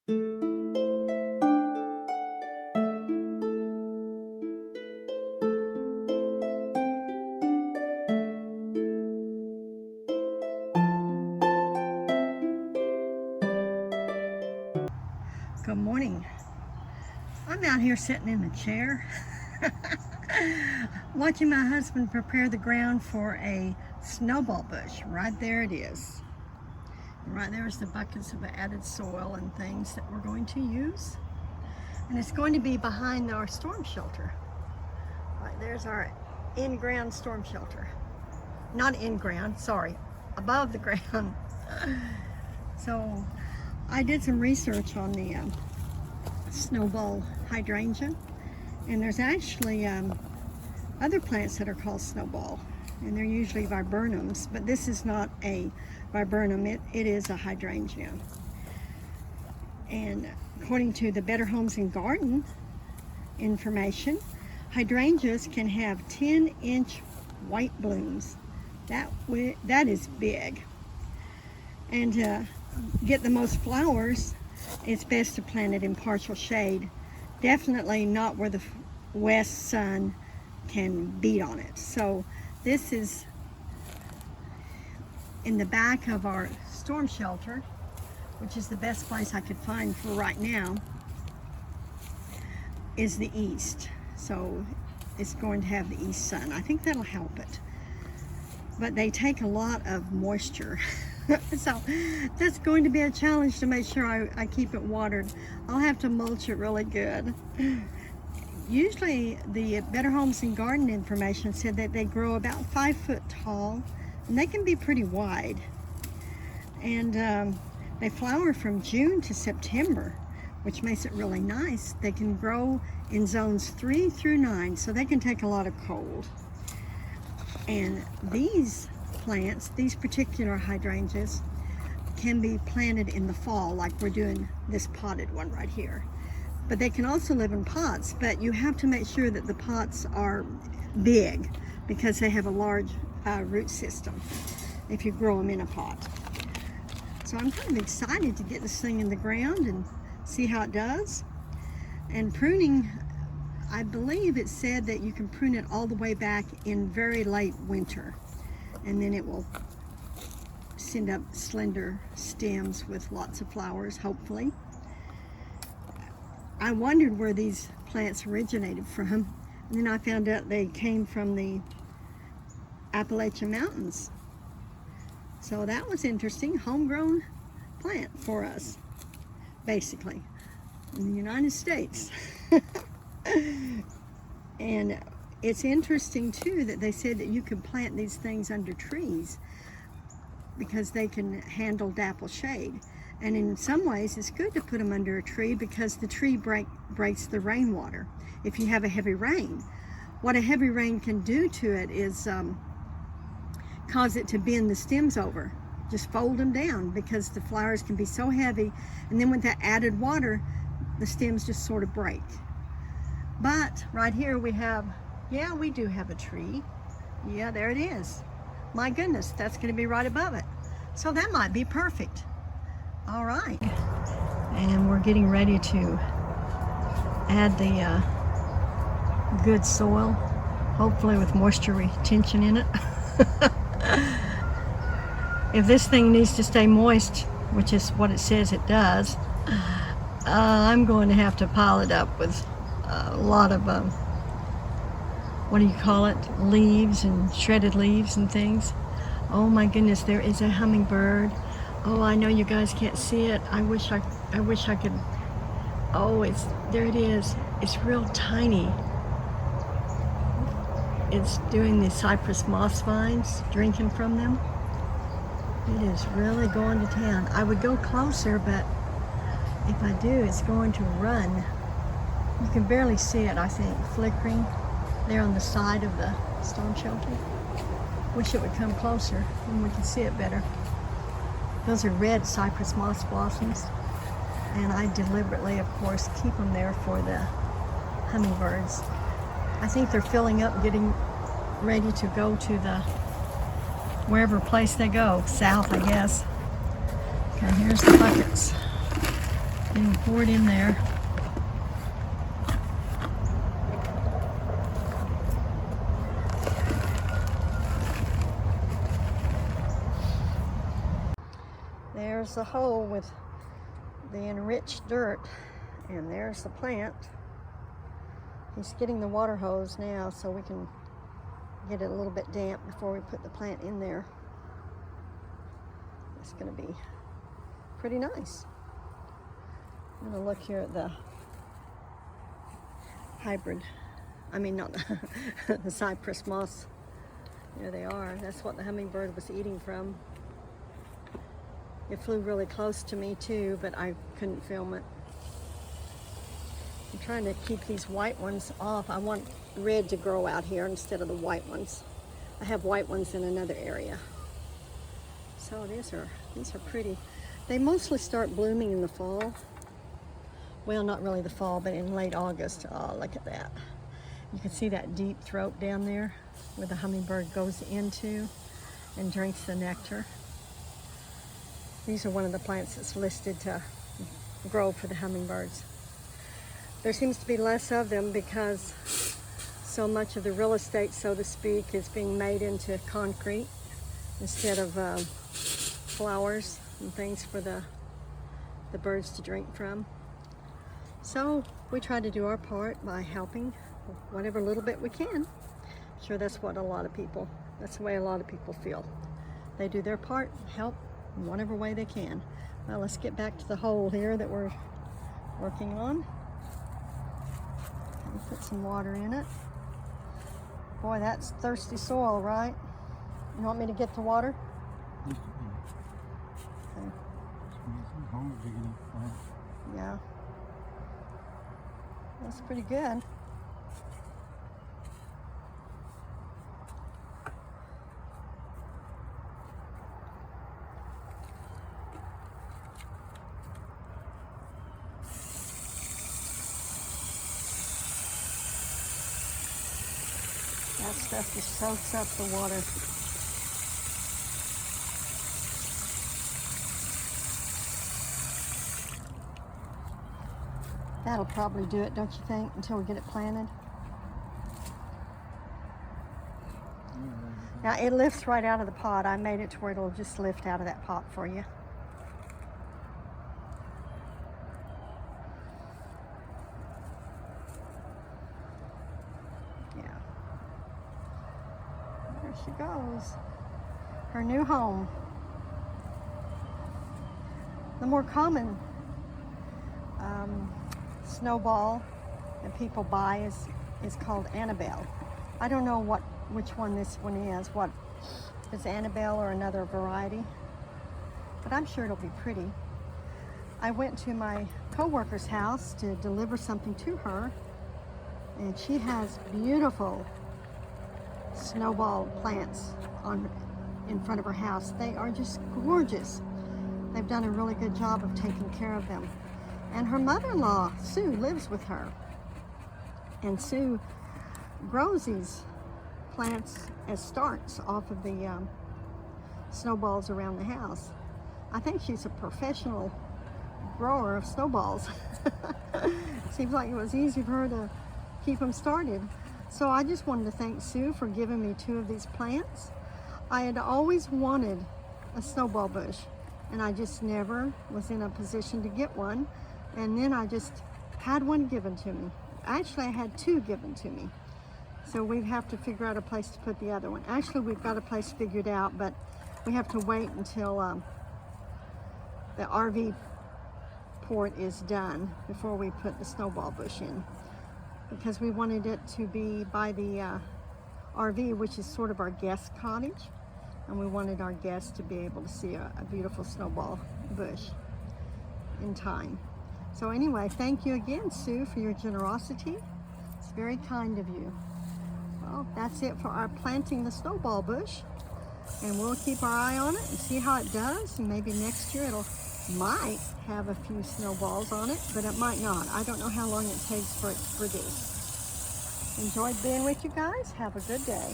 Good morning. I'm out here sitting in a chair watching my husband prepare the ground for a snowball bush. Right there it is. And right there's the buckets of added soil and things that we're going to use. And it's going to be behind our storm shelter. Right there's our in-ground storm shelter. Not in-ground, sorry, above the ground. So I did some research on the snowball hydrangea, and there's actually other plants that are called snowball, and they're usually viburnums, but this is not a viburnum, it is a hydrangea. And according to the Better Homes and Garden information, hydrangeas can have 10-inch white blooms. That is big. And to get the most flowers, it's best to plant it in partial shade. Definitely not where the west sun can beat on it. So this is in the back of our storm shelter, which is the best place I could find for right now, is the east. So it's going to have the east sun. I think that'll help it. But they take a lot of moisture. So that's going to be a challenge to make sure I keep it watered. I'll have to mulch it really good. Usually the Better Homes and Garden information said that they grow about 5 foot tall, and they can be pretty wide. And they flower from June to September, which makes it really nice. They can grow in zones 3 through 9, so they can take a lot of cold. And these plants, these particular hydrangeas, can be planted in the fall, like we're doing this potted one right here. But they can also live in pots, but you have to make sure that the pots are big because they have a large root system if you grow them in a pot. So I'm kind of excited to get this thing in the ground and see how it does. And pruning, I believe it said that you can prune it all the way back in very late winter, and then it will send up slender stems with lots of flowers, hopefully. I wondered where these plants originated from, and then I found out they came from the Appalachian Mountains. So that was interesting. Homegrown plant for us, basically, in the United States. And it's interesting too that they said that you can plant these things under trees because they can handle dapple shade. And in some ways it's good to put them under a tree because the tree breaks the rainwater. If you have a heavy rain, what a heavy rain can do to it is cause it to bend the stems over. Just fold them down because the flowers can be so heavy, and then with that added water, the stems just sort of break. But right here we have, yeah, we do have a tree. Yeah, there it is. My goodness, that's going to be right above it. So that might be perfect. All right. And we're getting ready to add the good soil, hopefully with moisture retention in it. If this thing needs to stay moist, which is what it says it does, I'm going to have to pile it up with a lot of what do you call it, leaves and shredded leaves and things. Oh my goodness, there is a hummingbird. Oh, I know you guys can't see it. I wish I could. Oh, there it is. It's real tiny. It's doing the cypress moss vines, drinking from them. It is really going to town. I would go closer, but if I do, it's going to run. You can barely see it, I think, flickering there on the side of the storm shelter. Wish it would come closer and we could see it better. Those are red cypress moss blossoms, and I deliberately, of course, keep them there for the hummingbirds. I think they're filling up, getting ready to go to the wherever place they go, south, I guess. Okay, here's the buckets. Being poured in there. There's the hole with the enriched dirt, and there's the plant. He's getting the water hose now so we can get it a little bit damp before we put the plant in there. It's going to be pretty nice. I'm going to look here at the hybrid, not the cypress moss. There they are. That's what the hummingbird was eating from. It flew really close to me too, but I couldn't film it. I'm trying to keep these white ones off. I want red to grow out here instead of the white ones. I have white ones in another area. So these are pretty. They mostly start blooming in the fall. Well, not really the fall, but in late August. Oh, look at that. You can see that deep throat down there where the hummingbird goes into and drinks the nectar. These are one of the plants that's listed to grow for the hummingbirds. There seems to be less of them because so much of the real estate, so to speak, is being made into concrete instead of flowers and things for the birds to drink from. So we try to do our part by helping whatever little bit we can. Sure, that's the way a lot of people feel. They do their part, help in whatever way they can. Well, let's get back to the hole here that we're working on. And put some water in it. Boy, that's thirsty soil, right? You want me to get the water? Okay. Yeah. That's pretty good. That stuff just soaks up the water. That'll probably do it, don't you think, until we get it planted? Now it lifts right out of the pot. I made it to where it'll just lift out of that pot for you. Yeah. There she goes. Her new home. The more common snowball that people buy is called Annabelle. I don't know which one this one is. What is Annabelle or another variety? But I'm sure it'll be pretty. I went to my co-worker's house to deliver something to her, and she has beautiful snowball plants in front of her house. They are just gorgeous. They've done a really good job of taking care of them. And her mother-in-law, Sue, lives with her. And Sue grows these plants as starts off of the snowballs around the house. I think she's a professional grower of snowballs. Seems like it was easy for her to keep them started. So I just wanted to thank Sue for giving me 2 of these plants. I had always wanted a snowball bush, and I just never was in a position to get one. And then I just had one given to me. Actually, I had 2 given to me. So we have to figure out a place to put the other one. Actually, we've got a place figured out, but we have to wait until the RV port is done before we put the snowball bush in. Because we wanted it to be by the RV, which is sort of our guest cottage. And we wanted our guests to be able to see a beautiful snowball bush in time. So anyway, thank you again, Sue, for your generosity. It's very kind of you. Well, that's it for our planting the snowball bush. And we'll keep our eye on it and see how it does. And maybe next year might have a few snowballs on it, but it might not. I don't know how long it takes for it to produce. Enjoyed being with you guys. Have a good day.